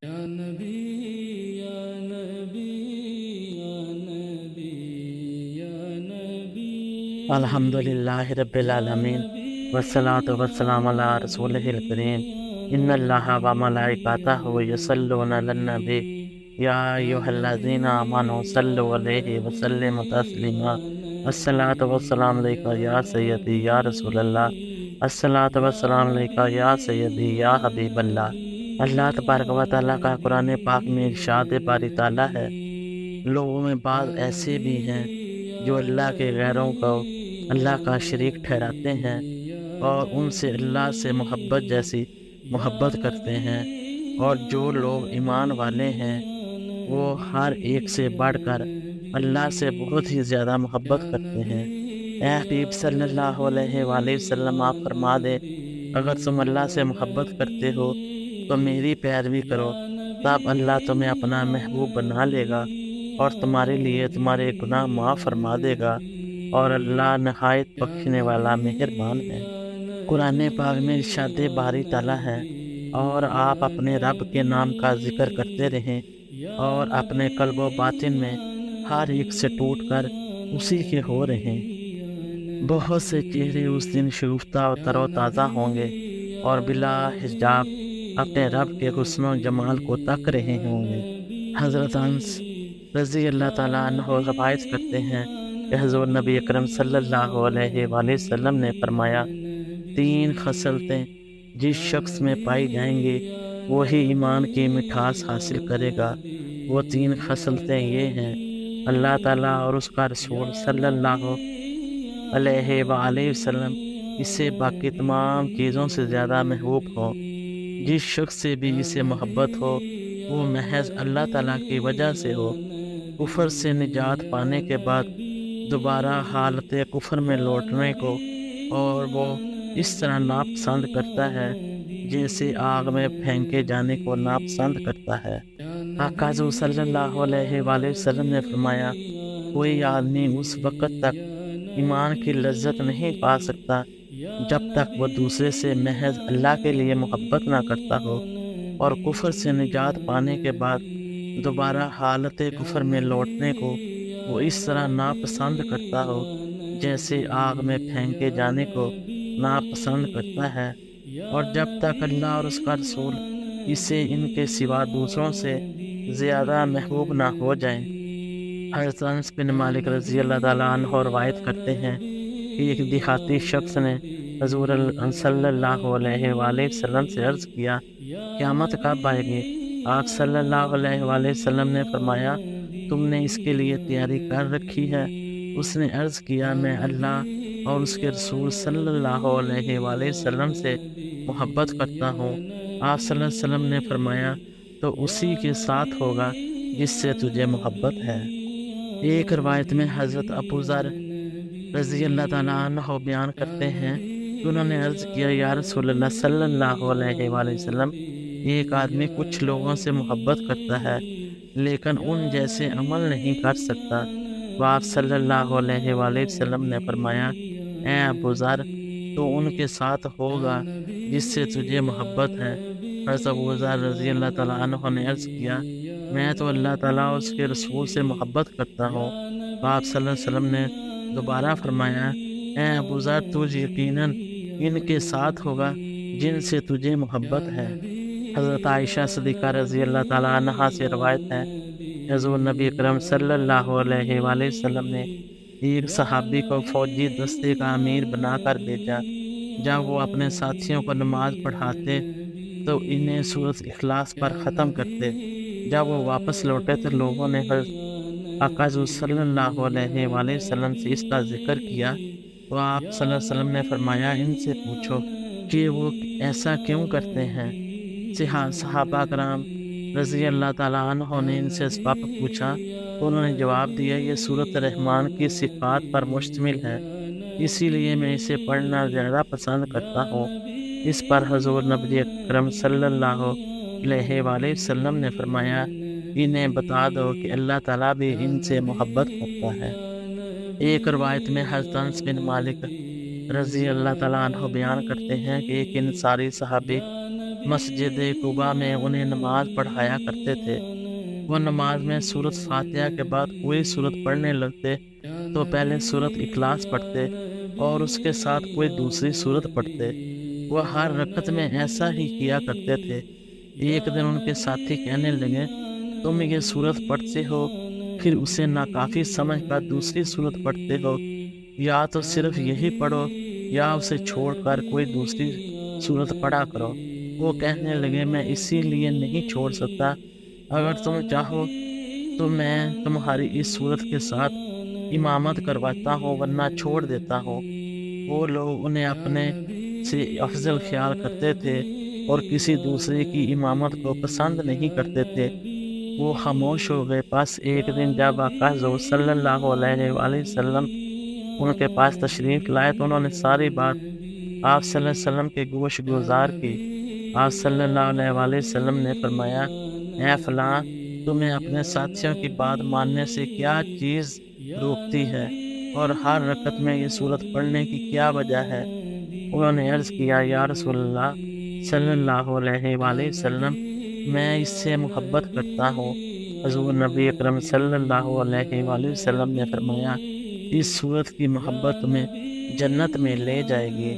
یا نبی یا نبی یا نبی یا نبی الحمدللہ رب العالمین والصلاة والسلام علی رسولہ الکریم ان اللہ و ملائکتہ یصلون علی النبی یا ایھا الذین آمنوا صلوا علیہ وسلموا تسلیما الصلاة والسلام علیکہ یا سیدی یا رسول اللہ الصلاة والسلام علیکہ یا سیدی یا حبیب اللہ۔ اللہ تبارک و تعالیٰ کا قرآن پاک میں ارشاد باری تعالیٰ ہے، لوگوں میں بعض ایسے بھی ہیں جو اللہ کے غیروں کو اللہ کا شریک ٹھہراتے ہیں اور ان سے اللہ سے محبت جیسی محبت کرتے ہیں، اور جو لوگ ایمان والے ہیں وہ ہر ایک سے بڑھ کر اللہ سے بہت ہی زیادہ محبت کرتے ہیں۔ اے حبیب صلی اللہ علیہ وآلہ وسلم، آپ فرما دیں اگر تم اللہ سے محبت کرتے ہو تو میری پیروی کرو، تب اللہ تمہیں اپنا محبوب بنا لے گا اور تمہارے لیے تمہارے گناہ معاف فرما دے گا، اور اللہ نہایت بخشنے والا مہربان ہے۔ قرآن پاک میں ارشاد باری تعالیٰ ہے، اور آپ اپنے رب کے نام کا ذکر کرتے رہیں اور اپنے قلب و باطن میں ہر ایک سے ٹوٹ کر اسی کے ہو رہیں۔ بہت سے چہرے اس دن شگفتہ و تر و تازہ ہوں گے اور بلا حجاب اپنے رب کے حسن و جمال کو تک رہے ہوں گے۔ حضرت انس رضی اللہ تعالیٰ عنہ روایت کرتے ہیں کہ حضور نبی اکرم صلی اللہ علیہ وآلہ وسلم نے فرمایا، 3 خصلتیں جس شخص میں پائی جائیں گی وہی ایمان کی مٹھاس حاصل کرے گا۔ وہ 3 خصلتیں یہ ہیں، اللہ تعالیٰ اور اس کا رسول صلی اللہ علیہ وآلہ وسلم اسے باقی تمام چیزوں سے زیادہ محبوب ہو۔ جس شخص سے بھی اسے محبت ہو وہ محض اللہ تعالیٰ کی وجہ سے ہو۔ کفر سے نجات پانے کے بعد دوبارہ حالت کفر میں لوٹنے کو اور وہ اس طرح ناپسند کرتا ہے جیسے آگ میں پھینکے جانے کو ناپسند کرتا ہے۔ آقا حضور صلی اللہ علیہ وآلہ وسلم نے فرمایا، کوئی آدمی اس وقت تک ایمان کی لذت نہیں پا سکتا جب تک وہ دوسرے سے محض اللہ کے لیے محبت نہ کرتا ہو، اور کفر سے نجات پانے کے بعد دوبارہ حالت کفر میں لوٹنے کو وہ اس طرح ناپسند کرتا ہو جیسے آگ میں پھینکے جانے کو ناپسند کرتا ہے، اور جب تک اللہ اور اس کا رسول اسے ان کے سوا دوسروں سے زیادہ محبوب نہ ہو جائیں۔ حضرت انس بن مالک رضی اللہ تعالیٰ عنہ روایت کرتے ہیں کہ ایک دیہاتی شخص نے حضور صلی اللہ علیہ وآلہ وسلم سے عرض کیا، قیامت کب آئے گی؟ آپ صلی اللہ علیہ وآلہ وسلم نے فرمایا، تم نے اس کے لیے تیاری کر رکھی ہے؟ اس نے عرض کیا، میں اللہ اور اس کے رسول صلی اللہ علیہ وآلہ وسلم سے محبت کرتا ہوں۔ آپ صلی اللہ علیہ وسلم نے فرمایا، تو اسی کے ساتھ ہوگا جس سے تجھے محبت ہے۔ ایک روایت میں حضرت ابو ذر رضی اللہ تعالیٰ عنہ بیان کرتے ہیں کہ انہوں نے عرض کیا، یا رسول اللہ صلی اللہ علیہ وآلہ وسلم، ایک آدمی کچھ لوگوں سے محبت کرتا ہے لیکن ان جیسے عمل نہیں کر سکتا۔ تو آپ صلی اللہ علیہ وآلہ وسلم نے فرمایا، اے ابو ذر، تو ان کے ساتھ ہوگا جس سے تجھے محبت ہے۔ حضرت ابو ذر رضی اللہ تعالیٰ عنہ نے عرض کیا، میں تو اللہ تعالیٰ اور اس کے رسول سے محبت کرتا ہوں۔ تو آپ صلی اللہ علیہ وسلم نے دوبارہ فرمایا، اے ابو ذر، تجھ یقیناً ان کے ساتھ ہوگا جن سے تجھے محبت ہے۔ حضرت عائشہ صدیقہ رضی اللہ تعالیٰ عنہا سے روایت ہے کہ حضور نبی اکرم صلی اللہ علیہ وآلہ وسلم نے ایک صحابی کو فوجی دستے کا امیر بنا کر بھیجا۔ جب وہ اپنے ساتھیوں کو نماز پڑھاتے تو انہیں سورۃ اخلاص پر ختم کرتے۔ جب وہ واپس لوٹے تو لوگوں نے آقا حضور صلی اللہ علیہ وآلہ وسلم سے اس کا ذکر کیا، تو آپ صلی اللہ علیہ وسلم نے فرمایا، ان سے پوچھو کہ وہ ایسا کیوں کرتے ہیں۔ صحابہ کرام رضی اللہ تعالیٰ عنہ نے ان سے سبب پوچھا تو انہوں نے جواب دیا، یہ سورۃ رحمان کی صفات پر مشتمل ہے، اسی لیے میں اسے پڑھنا زیادہ پسند کرتا ہوں۔ اس پر حضور نبی اکرم صلی اللہ علیہ وآلہ وسلم نے فرمایا، انہیں بتا دو کہ اللہ تعالیٰ بھی ان سے محبت کرتا ہے۔ ایک روایت میں حضرت انس بن مالک رضی اللہ تعالیٰ عنہ بیان کرتے ہیں کہ ایک انصاری صحابی مسجد قباء میں انہیں نماز پڑھایا کرتے تھے۔ وہ نماز میں سورۃ فاتحہ کے بعد کوئی سورت پڑھنے لگتے تو پہلے سورۃ اخلاص پڑھتے اور اس کے ساتھ کوئی دوسری سورت پڑھتے۔ وہ ہر رکعت میں ایسا ہی کیا کرتے تھے۔ ایک دن ان کے ساتھی کہنے لگے، تم یہ سورت پڑھتے ہو پھر اسے ناکافی سمجھ کر دوسری سورت پڑھتے ہو، یا تو صرف یہی پڑھو یا اسے چھوڑ کر کوئی دوسری سورت پڑھا کرو۔ وہ کہنے لگے، میں اسی لیے نہیں چھوڑ سکتا، اگر تم چاہو تو میں تمہاری اس صورت کے ساتھ امامت کرواتا ہوں ورنہ چھوڑ دیتا ہوں۔ وہ لوگ انہیں اپنے سے افضل خیال کرتے تھے اور کسی دوسرے کی امامت کو پسند نہیں کرتے تھے۔ وہ خاموش ہو گئے۔ پس ایک دن جب آقا حضور صلی اللہ علیہ وآلہ وسلم ان کے پاس تشریف لائے تو انہوں نے ساری بات آپ صلی اللہ علیہ وسلم کے گوش گزار کی۔ آپ صلی اللہ علیہ وآلہ وسلم نے فرمایا، اے فلاں، تمہیں اپنے ساتھیوں کی بات ماننے سے کیا چیز روکتی ہے اور ہر رکعت میں یہ صورت پڑھنے کی کیا وجہ ہے؟ انہوں نے عرض کیا، یا رسول اللہ صلی اللہ علیہ وآلہ وسلم، میں اس سے محبت کرتا ہوں۔ حضور نبی اکرم صلی اللہ علیہ وآلہ وسلم نے فرمایا، اس صورت کی محبت تمہیں جنت میں لے جائے گی۔